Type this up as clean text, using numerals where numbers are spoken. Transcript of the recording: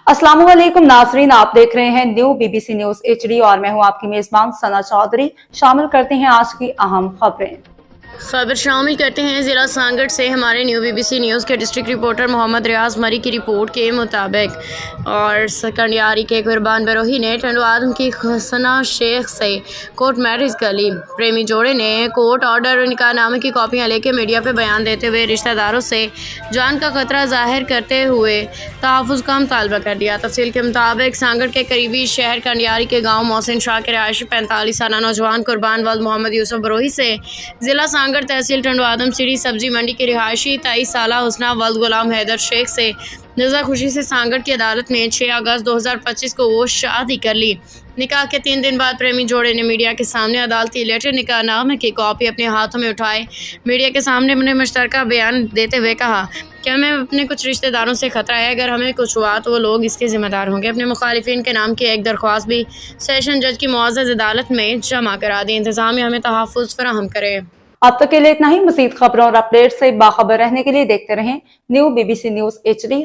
अस्सलाम वालेकुम नाजरीन, आप देख रहे हैं न्यू बीबीसी न्यूज एचडी और मैं हूं आपकी मेजबान सना चौधरी। शामिल करते हैं आज की अहम खबरें। खबर शामिल करते हैं ज़िला सांगड़ से हमारे न्यू बीबीसी न्यूज़ के डिस्ट्रिक्ट रिपोर्टर मोहम्मद रियाज मरी की रिपोर्ट के मुताबिक और सकंडियारी के कुर्बान बरोही ने टंडो आदम की खसना शेख से कोर्ट मैरिज कर ली। प्रेमी जोड़े ने कोर्ट ऑर्डर और निकाहनामे की कॉपियां लेकर मीडिया पर बयान देते हुए रिश्तेदारों से जान का खतरा जाहिर करते हुए तहफ़्फ़ुज़ का मुतालबा कर दिया। तफसील के मुताबिक सांगड़ के करीबी शहर कंडियारी के गाँव मोहसिन शाह के रहायशी 45 साला नौजवान कुर्बान वल्द मोहम्मद यूसुफ बरोही से ज़िला सांगड़ तहसील टंडो आदम सिटी सब्जी मंडी के रिहायशी 23 साला हुस्ना वल्द गुलाम हैदर शेख से रज़ा खुशी से सांगड़ की अदालत में 6 अगस्त 2025 को वो शादी कर ली। निकाह के 3 दिन बाद प्रेमी जोड़े ने मीडिया के सामने अदालती लेटर निकाहनामे की कॉपी अपने हाथों में उठाए मीडिया के सामने अपने मुश्तरका बयान देते हुए कहा कि हमें अपने कुछ रिश्तेदारों से खतरा है, अगर हमें कुछ हुआ तो वो लोग इसके जिम्मेदार होंगे। अपने मुखालिफिन के नाम की एक दरख्वास्त भी सेशन जज की मुअज़्ज़ज़ अदालत में जमा करा दी। इंतज़ामिया हमें तहफ़्फ़ुज़ फराहम करे। अब तक के लिए इतना ही। मज़ीद खबरों और अपडेट से बाखबर रहने के लिए देखते रहें न्यू बीबीसी न्यूज एचडी।